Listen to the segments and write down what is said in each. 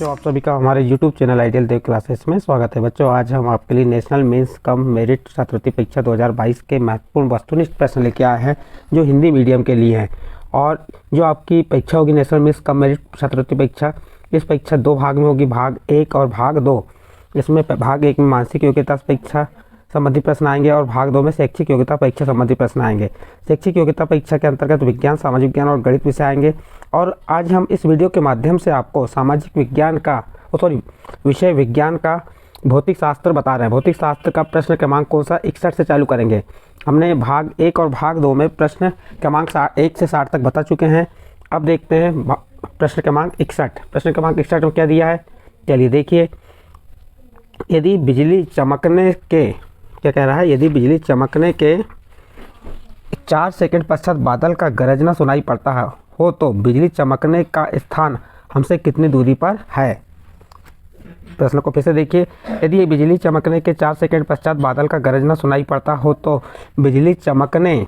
बच्चों, आप सभी का हमारे YouTube चैनल आइडियल देव क्लासेस में स्वागत है। बच्चों, आज हम आपके लिए नेशनल मेंस कम मेरिट छात्रवृत्ति परीक्षा 2022 के महत्वपूर्ण वस्तुनिष्ठ प्रश्न लेके आए हैं जो हिंदी मीडियम के लिए हैं। और जो आपकी परीक्षा होगी नेशनल मेंस कम मेरिट छात्रवृत्ति परीक्षा, इस परीक्षा 2 भाग में होगी, भाग 1 और भाग 2। इसमें भाग 1 में मानसिक योग्यता परीक्षा संबंधी प्रश्न आएंगे और भाग 2 में शैक्षिक योग्यता परीक्षा संबंधी प्रश्न आएंगे। शैक्षिक योग्यता परीक्षा के अंतर्गत विज्ञान, सामाजिक विज्ञान और गणित विषय आएंगे। और आज हम इस वीडियो के माध्यम से आपको सामाजिक विज्ञान का विषय विज्ञान का भौतिक शास्त्र बता रहे हैं। भौतिक शास्त्र का प्रश्न क्रमांक कौन सा 61 से चालू करेंगे। हमने भाग 1 और भाग 2 में प्रश्न क्रमांक 1 से 60 तक बता चुके हैं। अब देखते हैं प्रश्न क्रमांक 61। प्रश्न क्रमांक 61 में क्या दिया है, चलिए देखिए। यदि बिजली चमकने के क्या कह रहा है, यदि बिजली चमकने के 4 सेकंड पश्चात बादल का गरजना सुनाई पड़ता हो तो बिजली चमकने का स्थान हमसे कितनी दूरी पर है। प्रश्न को फिर से देखिए। यदि बिजली चमकने के 4 सेकंड पश्चात बादल का गरजना सुनाई पड़ता हो तो बिजली चमकने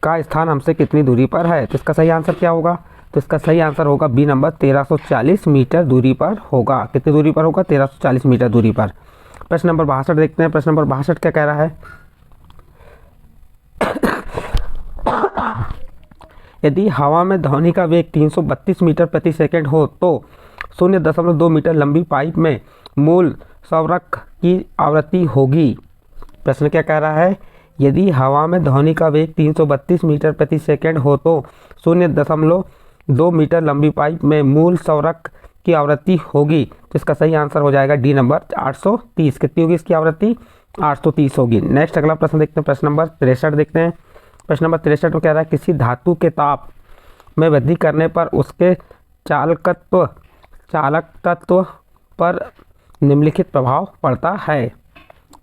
का स्थान हमसे कितनी दूरी पर है। तो इसका सही आंसर क्या होगा, तो इसका सही आंसर होगा बी नंबर 1340 मीटर दूरी पर होगा। कितनी दूरी पर होगा, 1340 मीटर दूरी पर। प्रश्न नंबर 62 देखते हैं। प्रश्न नंबर 62 क्या कह रहा है, यदि हवा में ध्वनि का वेग 332 मीटर प्रति सेकंड हो तो 0.2 मीटर लंबी पाइप में मूल संवर्क की आवृत्ति होगी। प्रश्न क्या कह रहा है, यदि हवा में ध्वनि का वेग 332 मीटर प्रति सेकंड हो तो 0.2 मीटर लंबी पाइप में मूल संवर्क की आवृत्ति होगी। तो इसका सही आंसर हो जाएगा डी नंबर 830। कितनी होगी इसकी आवृत्ति, 830 होगी। नेक्स्ट अगला प्रश्न देखते हैं। प्रश्न नंबर 63 देखते हैं। प्रश्न नंबर 63 में कह रहा है, किसी धातु के ताप में वृद्धि करने पर उसके चालकत्व पर निम्नलिखित प्रभाव पड़ता है।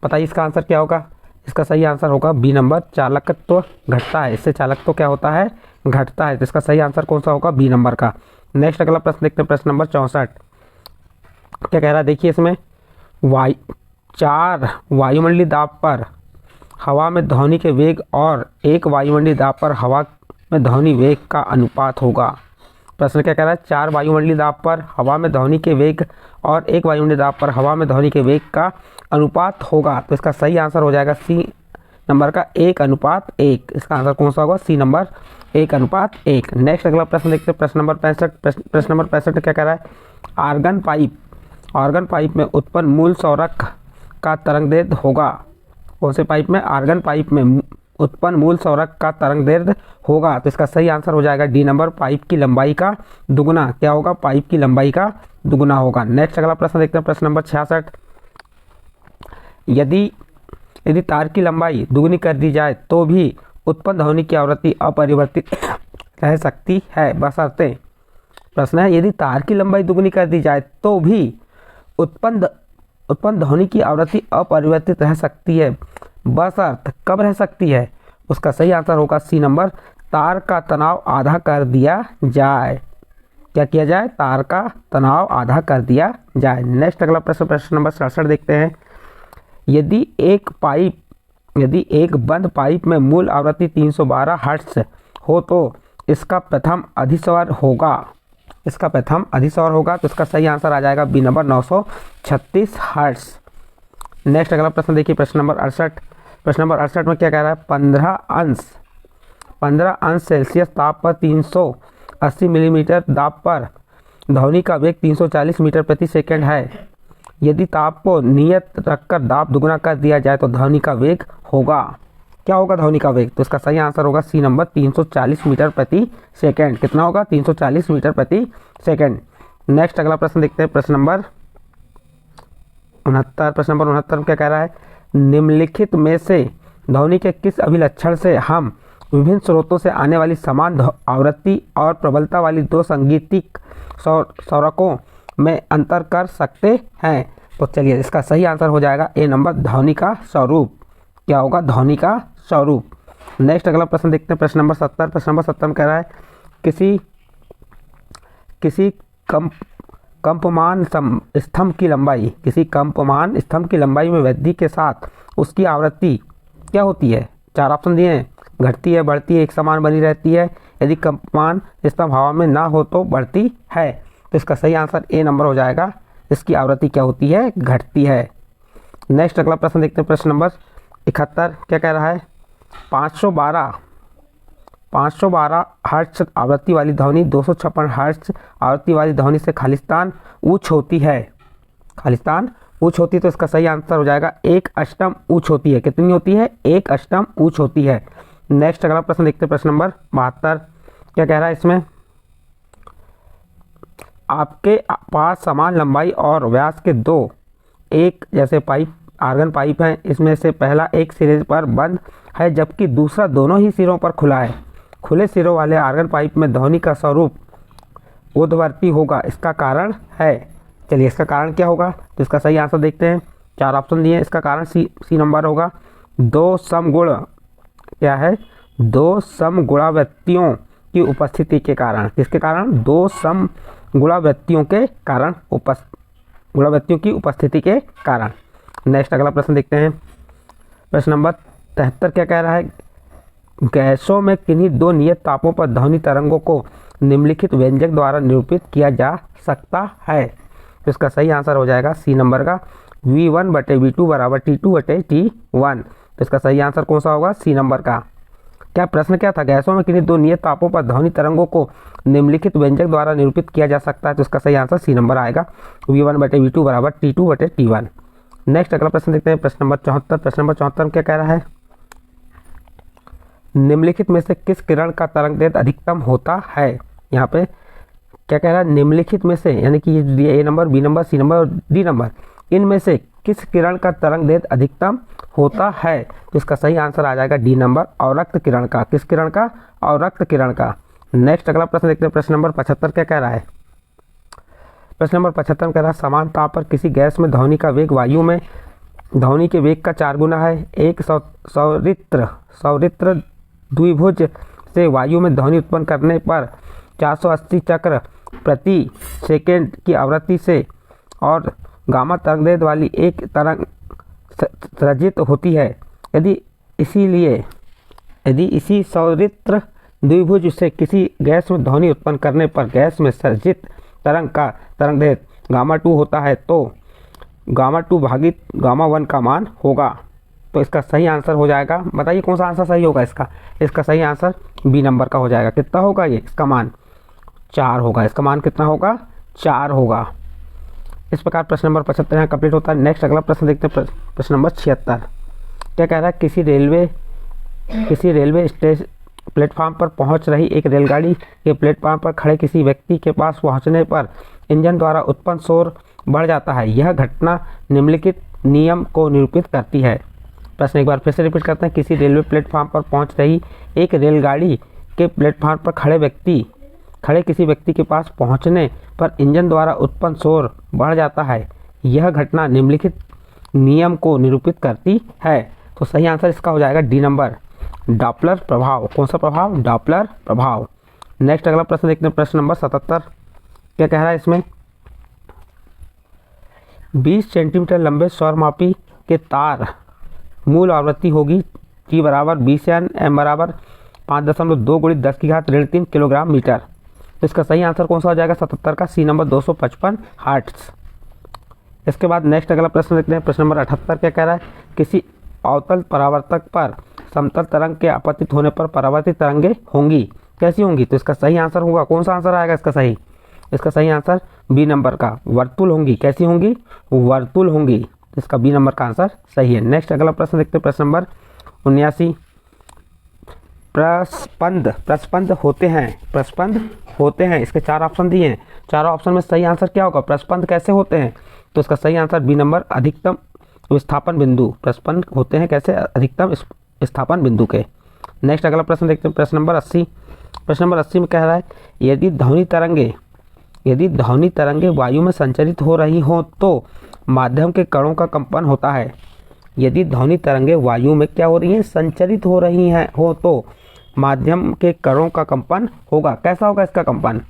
बताइए इसका आंसर क्या होगा। इसका सही आंसर होगा बी नंबर, चालकत्व घटता है। इससे चालकत्व क्या होता है, घटता है। तो इसका सही आंसर कौन सा होगा, बी नंबर का। नेक्स्ट अगला प्रश्न देखते हैं। प्रश्न नंबर 64 क्या कह रहा है, देखिए इसमें 4 वायुमंडलीय दाब पर हवा में ध्वनि के वेग और 1 वायुमंडलीय दाब पर हवा में ध्वनि वेग का अनुपात होगा। प्रश्न क्या कह रहा है, 4 वायुमंडलीय दाब पर हवा में ध्वनि के वेग और 1 वायुमंडलीय दाब पर हवा में ध्वनि के वेग का अनुपात होगा। तो इसका सही आंसर हो जाएगा सी नंबर का 1:1। इसका आंसर कौन सा होगा, सी नंबर 1:1। नेक्स्ट अगला प्रश्न देखते हैं। प्रश्न नंबर 65। प्रश्न नंबर 65 क्या कह रहा है, आर्गन पाइप में उत्पन्न मूल संवर्क का तरंगदैर्घ्य होगा। कौन से पाइप में, आर्गन पाइप में उत्पन्न मूल संवर्क का तरंगदैर्घ्य होगा। तो इसका सही आंसर हो जाएगा डी नंबर, पाइप की लंबाई का दुगुना। क्या होगा, पाइप की लंबाई का दुगुना होगा। नेक्स्ट अगला प्रश्न देखते हैं। प्रश्न नंबर 66। यदि तार की लंबाई दुगुनी कर दी जाए तो भी उत्पन्न ध्वनि की आवृत्ति अपरिवर्तित रह सकती है बशर्ते। प्रश्न है, यदि तार की लंबाई दुगुनी कर दी जाए तो भी उत्पन्न ध्वनि की आवृत्ति अपरिवर्तित रह सकती है बशर्ते कब रह सकती है। उसका सही आंसर होगा सी नंबर, तार का तनाव आधा कर दिया जाए। क्या किया जाए, तार का तनाव आधा कर दिया जाए। नेक्स्ट अगला प्रश्न, प्रश्न नंबर 67 देखते हैं। यदि एक बंद पाइप में मूल आवृत्ति 312 हर्ट्ज हो तो इसका प्रथम अधिस्वर होगा। तो इसका सही आंसर आ जाएगा बी नंबर 936 हर्ट्ज। नेक्स्ट अगला प्रश्न देखिए। प्रश्न नंबर 68। प्रश्न नंबर 68 में क्या कह रहा है, 15 अंश सेल्सियस ताप पर 380 मिलीमीटर दाब पर ध्वनि का वेग 340 मीटर प्रति सेकंड है। यदि ताप को नियत रखकर दाब दुगुना कर दिया जाए तो ध्वनि का वेग होगा। क्या होगा ध्वनि का वेग, तो इसका सही आंसर होगा सी नंबर, 340 मीटर प्रति सेकंड। कितना होगा, 340 मीटर प्रति सेकंड। नेक्स्ट अगला प्रश्न देखते हैं। प्रश्न नंबर 69। प्रश्न नंबर 69 में क्या कह रहा है, निम्नलिखित में से ध्वनि के किस अभिलक्षण से हम विभिन्न स्रोतों से आने वाली समान आवृत्ति और प्रबलता वाली 2 संगीतिक संवर्कों में अंतर कर सकते हैं। तो चलिए इसका सही आंसर हो जाएगा ए नंबर, ध्वनि का स्वरूप। क्या होगा, ध्वनि का स्वरूप। नेक्स्ट अगला प्रश्न देखते हैं। प्रश्न नंबर 70। प्रश्न नंबर 70 में कह रहा है, किसी कंपमान स्तंभ की लंबाई में वृद्धि के साथ उसकी आवृत्ति क्या होती है। 4 ऑप्शन दिए हैं, घटती है, बढ़ती है, एक समान बनी रहती है। यदि कंपमान स्तंभ हवा में ना हो तो बढ़ती है। तो इसका सही आंसर ए नंबर हो जाएगा। इसकी आवृत्ति क्या होती है? घटती है। नेक्स्ट अगला प्रश्न देखते हैं, प्रश्न नंबर 71 क्या कह रहा है? 512 हर्ट्ज आवृत्ति वाली ध्वनि 256 हर्ट्ज आवृत्ति वाली ध्वनि से खालिस्तान उच्च होती है। खालिस्तान उच्च होती है, तो इसका सही आंसर हो जाएगा 1 अष्टम उच्च होती है। कितनी होती है? 1 अष्टम उच्च होती है। नेक्स्ट अगला प्रश्न देखते हैं, प्रश्न नंबर 72 क्या कह रहा है इसमें? आपके पास समान लंबाई और व्यास के दो एक जैसे पाइप आर्गन पाइप हैं। इसमें से पहला एक सिरे पर बंद है जबकि दूसरा दोनों ही सिरों पर खुला है। खुले सिरों वाले आर्गन पाइप में ध्वनि का स्वरूप ऊर्ध्ववर्ती होगा, इसका कारण है। चलिए इसका कारण क्या होगा? तो इसका सही आंसर देखते हैं। 4 ऑप्शन दिए, इसका कारण सी नंबर होगा। 2 समगुण क्या है? 2 समगुणावृत्तियों की उपस्थिति के कारण। किसके कारण? 2 समगुणावृत्तियों के कारण, गुणावृत्तियों की उपस्थिति के कारण। नेक्स्ट अगला प्रश्न देखते हैं, प्रश्न नंबर 73 क्या कह रहा है? गैसों में किन्हीं 2 नियत तापों पर ध्वनि तरंगों को निम्नलिखित व्यंजक द्वारा निरूपित किया जा सकता है। तो इसका सही आंसर हो जाएगा सी नंबर का V1/V2 बराबर T2/T1। तो इसका सही आंसर कौन सा होगा? सी नंबर का। क्या प्रश्न क्या था? गैसों में किन्हीं 2 नियत तापों पर ध्वनि तरंगों को निम्नलिखित व्यंजक द्वारा निरूपित किया जा सकता है। तो इसका सही आंसर सी नंबर आएगा V1/V2 बराबर T2/T1। नेक्स्ट अगला प्रश्न देखते हैं, प्रश्न नंबर 74। प्रश्न नंबर 74 क्या कह रहा है? निम्नलिखित में से किस किरण का तरंगदैर्घ्य अधिकतम होता है? यहाँ पे क्या कह रहा है? निम्नलिखित में से, यानी कि ये A number, B number, C number और डी नंबर, इनमें से किस किरण का तरंगदैर्घ्य अधिकतम होता है? तो इसका सही आंसर आ जाएगा डी नंबर, अवरक्त किरण का। किस किरण का? अवरक्त किरण का। नेक्स्ट अगला प्रश्न देखते हैं, प्रश्न नंबर 75 क्या कह रहा है? प्रश्न नंबर 75 में कह रहा है समान ताप पर किसी गैस में ध्वनि का वेग वायु में ध्वनि के वेग का 4 गुना है। एक सौरित्र द्विभुज से वायु में ध्वनि उत्पन्न करने पर 480 चक्र प्रति सेकेंड की आवृत्ति से और गामा तरंगदैर्घ्य वाली एक तरंग सृजित होती है। यदि इसी सौरित्र द्विभुज से किसी गैस में ध्वनि उत्पन्न करने पर गैस में सृजित तरंग का तरंगदैर्घ्य गामा 2 होता है तो गामा 2 भागित गामा 1 का मान होगा। तो इसका सही आंसर हो जाएगा, बताइए कौन सा आंसर सही होगा इसका? इसका सही आंसर बी नंबर का हो जाएगा। कितना होगा ये? इसका मान 4 होगा। इसका मान कितना होगा? 4 होगा। इस प्रकार प्रश्न नंबर 75 यहाँ कंप्लीट होता है। नेक्स्ट अगला प्रश्न देखते हैं, प्रश्न नंबर 76 क्या कह रहा है? किसी रेलवे स्टेशन प्लेटफार्म पर पहुंच रही एक रेलगाड़ी के प्लेटफार्म पर खड़े किसी व्यक्ति के पास पहुंचने पर इंजन द्वारा उत्पन्न शोर बढ़ जाता है। यह घटना निम्नलिखित नियम को निरूपित करती है। प्रश्न एक बार फिर से रिपीट करते हैं। किसी रेलवे प्लेटफार्म पर पहुंच रही एक रेलगाड़ी के प्लेटफार्म पर खड़े किसी व्यक्ति के पास पहुंचने पर इंजन द्वारा उत्पन्न शोर बढ़ जाता है। यह घटना निम्नलिखित नियम को निरूपित करती है। तो सही आंसर इसका हो जाएगा डी नंबर, डॉपलर प्रभाव। कौन सा प्रभाव? डॉपलर प्रभाव। नेक्स्ट अगला प्रश्न देखते हैं, प्रश्न नंबर 77 क्या कह रहा है इसमें? 20 सेंटीमीटर लंबे स्वरमापी के तार मूल आवृत्ति होगी T बराबर 20 N, M बराबर 5.2 × 10⁻³ किलोग्राम मीटर। तो इसका सही आंसर कौन सा हो जाएगा? 77 का सी नंबर 255 हर्ट्ज। इसके बाद नेक्स्ट अगला प्रश्न देखते हैं, प्रश्न नंबर 78 क्या कह रहा है? किसी अवतल परावर्तक पर समतल तरंग के आपतित होने पर परावर्तित तरंगें होंगी। कैसी होंगी? तो इसका सही आंसर होगा, कौन सा आंसर आएगा इसका सही? इसका सही आंसर बी नंबर का, वर्तुल होंगी। कैसी होंगी? वर्तुल होंगी। इसका बी नंबर का आंसर सही है। नेक्स्ट अगला प्रश्न देखते हैं, प्रश्न नंबर 79 प्रस्पंद होते हैं। इसके 4 ऑप्शन दिए हैं। चारों ऑप्शन में सही आंसर क्या होगा? प्रस्पंद कैसे होते हैं? तो इसका सही आंसर बी नंबर, अधिकतम विस्थापन बिंदु। प्रस्पंद होते हैं कैसे? अधिकतम विस्थापन बिंदु के। नेक्स्ट अगला प्रश्न देखते हैं, प्रश्न नंबर 80। प्रश्न नंबर 80 में कह रहा है यदि ध्वनि तरंगे वायु में संचरित हो रही हो तो माध्यम के कणों का कंपन होता है। यदि ध्वनि तरंगे वायु में क्या हो रही हैं? संचरित हो रही हैं हो तो माध्यम के कणों का कंपन होगा। कैसा होगा इसका कंपन?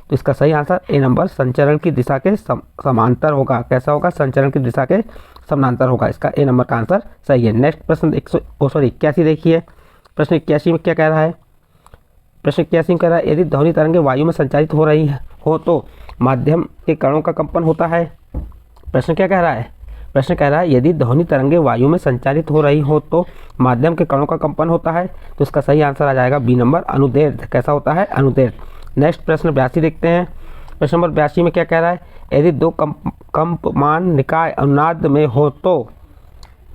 तो इसका सही आंसर ए नंबर, संचरण की दिशा के समांतर होगा। कैसा होगा? संचरण की दिशा के समांतर होगा। इसका ए नंबर का आंसर सही है। नेक्स्ट प्रश्न 81 देखिए। प्रश्न 81 में क्या कह रहा है? प्रश्न 81 कह रहा है, यदि ध्वनि तरंगें वायु में संचारित हो रही हो तो माध्यम के कणों का कंपन होता है। प्रश्न क्या कह रहा है? प्रश्न कह रहा है यदि ध्वनि तरंगें वायु में संचारित हो रही हो तो माध्यम के कणों का कंपन होता है। तो इसका सही आंसर आ जाएगा बी नंबर, अनुदैर्ध्य। कैसा होता है? अनुदैर्ध्य। नेक्स्ट प्रश्न 82 देखते हैं। प्रश्न नंबर 82 में क्या कह रहा है? यदि दो कंपमान निकाय अनुनाद में हो तो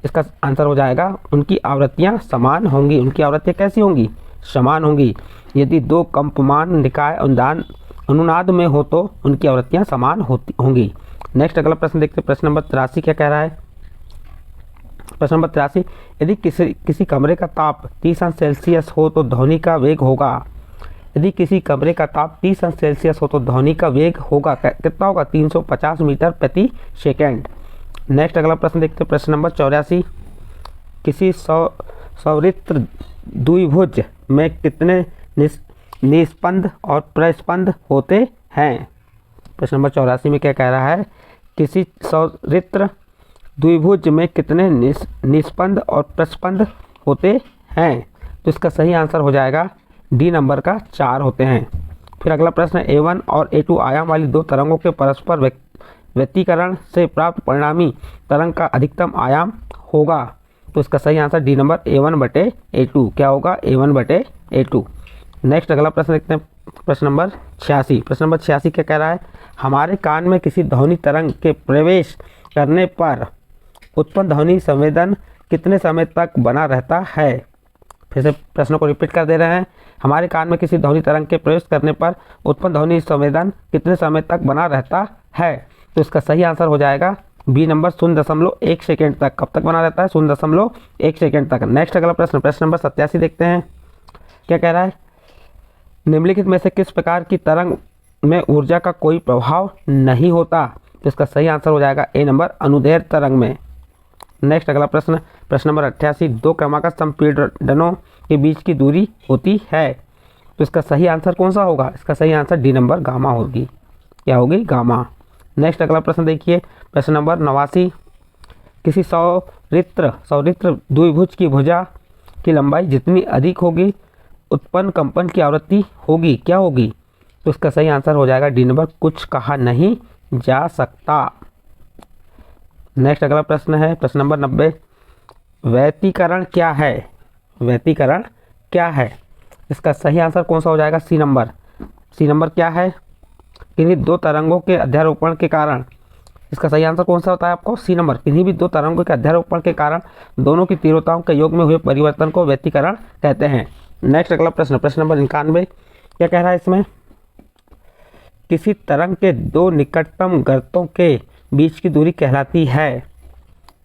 इसका आंसर हो जाएगा उनकी आवृत्तियां समान होंगी। उनकी आवृत्तियां कैसी होंगी? समान होंगी। यदि दो कंपमान निकाय अनुनाद में हो तो उनकी आवृत्तियां समान होंगी। नेक्स्ट अगला प्रश्न देखते हैं। प्रश्न नंबर 83 क्या कह रहा है? प्रश्न नंबर 83, यदि किसी कमरे का ताप 30 अंश सेल्सियस हो तो ध्वनि का वेग होगा। यदि किसी कमरे का ताप 30 अंश सेल्सियस हो तो ध्वनि का वेग होगा कितना होगा? 350 मीटर प्रति सेकेंड। नेक्स्ट अगला प्रश्न देखते हैं। प्रश्न नंबर 84, किसी सौरित्र द्विभुज में कितने निस्पंद और प्रस्पंद होते हैं? प्रश्न नंबर 84 में क्या कह रहा है? किसी सौरित्र द्विभुज में कितने निस्पंद और प्रस्पंद होते हैं? तो इसका सही आंसर हो जाएगा डी नंबर का 4 होते हैं। फिर अगला प्रश्न, A1 और A2 आयाम वाली दो तरंगों के परस्पर व्यतिकरण से प्राप्त परिणामी तरंग का अधिकतम आयाम होगा। तो इसका सही आंसर डी नंबर A1/A2। क्या होगा? A1/A2। नेक्स्ट अगला प्रश्न देखते हैं। प्रश्न नंबर 86। प्रश्न नंबर 86 क्या कह रहा है? हमारे कान में किसी ध्वनि तरंग के प्रवेश करने पर उत्पन्न ध्वनि संवेदन कितने समय तक बना रहता है? फिर से प्रश्न को रिपीट कर दे रहे हैं। हमारे कान में किसी ध्वनि तरंग के प्रवेश करने पर उत्पन्न ध्वनि संवेदन कितने समय तक बना रहता है? तो इसका सही आंसर हो जाएगा बी नंबर 0.1 सेकेंड तक। कब तक बना रहता है? 0.1 सेकेंड तक। नेक्स्ट अगला प्रश्न, प्रश्न नंबर 87 देखते हैं। क्या कह रहा है? निम्नलिखित में से किस प्रकार की तरंग में ऊर्जा का कोई प्रभाव नहीं होता? तो इसका सही आंसर हो जाएगा ए नंबर, अनुदैर्ध्य तरंग में। नेक्स्ट अगला प्रश्न, प्रश्न नंबर 88, दो क्रमागत संपीड़नों के बीच की दूरी होती है। तो इसका सही आंसर कौन सा होगा? इसका सही आंसर डी नंबर, गामा होगी। क्या होगी? गामा। नेक्स्ट अगला प्रश्न देखिए। प्रश्न नंबर 89, किसी सौरित्र द्विभुज की भुजा की लंबाई जितनी अधिक होगी उत्पन्न कंपन की आवृत्ति होगी। क्या होगी? तो इसका सही आंसर हो जाएगा डी नंबर, कुछ कहा नहीं जा सकता। नेक्स्ट अगला प्रश्न है प्रश्न नंबर 90, व्यतिकरण क्या है? व्यतिकरण क्या है? इसका सही आंसर कौन सा हो जाएगा? सी नंबर। सी नंबर क्या है? किन्हीं दो तरंगों के अध्यारोपण के कारण। इसका सही आंसर कौन सा होता है आपको? C number. किन्हीं भी दो तरंगों के अध्यारोपण के कारण दोनों की तीव्रताओं के योग में हुए परिवर्तन को व्यतिकरण कहते हैं। नेक्स्ट अगला प्रश्न, प्रश्न नंबर 91, क्या कह रहा है इसमें? किसी तरंग के दो निकटतम गर्तों के बीच की दूरी कहलाती है।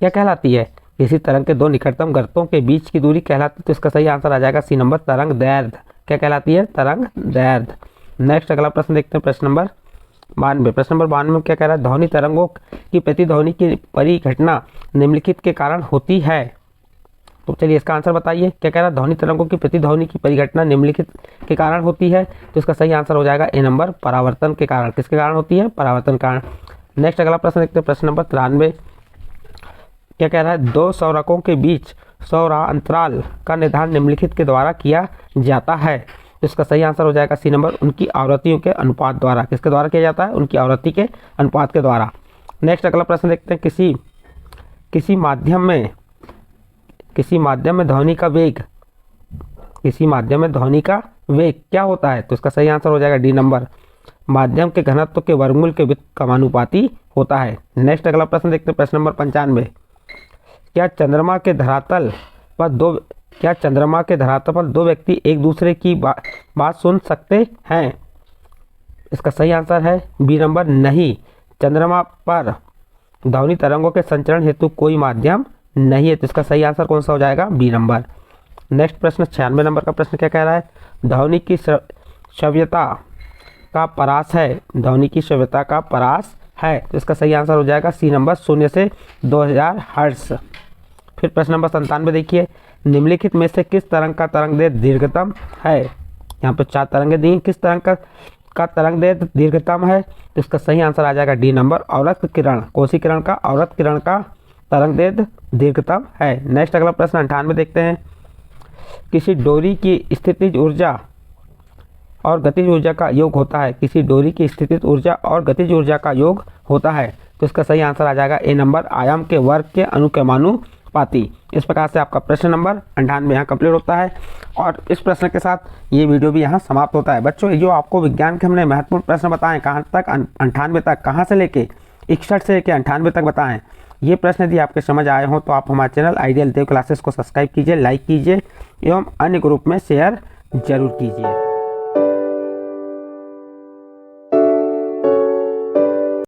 क्या कहलाती है? किसी तरंग के दो निकटतम गर्तों के बीच की दूरी कहलाती है। तो इसका सही आंसर आ जाएगा सी नंबर, तरंग दैर्ध्य। क्या कहलाती है? तरंग दैर्ध्य। नेक्स्ट अगला प्रश्न देखते हैं। प्रश्न नंबर 92। प्रश्न नंबर 92 में क्या कह रहा है? ध्वनि तरंगों की प्रतिध्वनि की परिघटना निम्नलिखित के कारण होती है। तो चलिए इसका आंसर बताइए। क्या कह रहा है? ध्वनि तरंगों की प्रतिध्वनि की परिघटना निम्नलिखित के कारण होती है। तो इसका सही आंसर हो जाएगा ए नंबर, परावर्तन के कारण। किसके कारण होती है? परावर्तन कारण। नेक्स्ट अगला प्रश्न देखते हैं। प्रश्न नंबर 93, क्या कह रहा है? दो सौरकों के बीच सौरांतराल का निर्धारण निम्नलिखित के द्वारा किया जाता है। तो इसका सही आंसर हो जाएगा सी नंबर, उनकी आवृत्तियों के अनुपात द्वारा। किसके द्वारा किया जाता है? उनकी आवृत्ति के अनुपात के द्वारा। नेक्स्ट अगला प्रश्न देखते हैं। किसी माध्यम में ध्वनि का वेग, किसी माध्यम में ध्वनि का वेग क्या होता है? तो इसका सही आंसर हो जाएगा डी नंबर, माध्यम के घनत्व के वर्गमूल के व्युत्क्रमानुपाती होता है। नेक्स्ट अगला प्रश्न देखते हैं। प्रश्न नंबर 95, क्या चंद्रमा के धरातल पर दो व्यक्ति एक दूसरे की बात सुन सकते हैं? इसका सही आंसर है बी नंबर, नहीं। चंद्रमा पर ध्वनि तरंगों के संचरण हेतु कोई माध्यम नहीं है। तो इसका सही आंसर कौन सा हो जाएगा? B number. नेक्स्ट प्रश्न 96 नंबर का प्रश्न क्या कह रहा है? ध्वनि की श्रव्यता का परास है। ध्वनि की श्रव्यता का परास है। तो इसका सही आंसर हो जाएगा सी नंबर, 0 से 2000 हर्ट्ज। फिर प्रश्न नंबर 97 देखिए। निम्नलिखित में से किस तरंग का तरंगदैर्ध्य दीर्घतम है? यहाँ पे 4 तरंगें दी। किस तरंग का तरंगदैर्ध्य दीर्घतम है? तो इसका सही आंसर आ जाएगा डी नंबर, औरत किरण। कोसी किरण का, औरत किरण का तरंगदैर्ध्य दीर्घतम है। नेक्स्ट अगला प्रश्न 98 देखते हैं। किसी डोरी की स्थितिज ऊर्जा और गतिज ऊर्जा का योग होता है। किसी डोरी की स्थितिज ऊर्जा और गतिज ऊर्जा का योग होता है। तो इसका सही आंसर आ जाएगा ए नंबर, आयाम के वर्ग के अनुक्रमानुपाती। इस प्रकार से आपका प्रश्न नंबर 98 यहाँ कंप्लीट होता है और इस प्रश्न के साथ ये वीडियो भी यहाँ समाप्त होता है। बच्चों, ये जो आपको विज्ञान के हमने महत्वपूर्ण प्रश्न बताएं, कहाँ तक 98 तक, कहाँ से लेके 61 से लेके 98 तक बताएं, ये प्रश्न यदि आपके समझ आए हों तो आप हमारे चैनल आइडियल देव क्लासेस को सब्सक्राइब कीजिए, लाइक कीजिए एवं अन्य ग्रुप में शेयर जरूर कीजिए।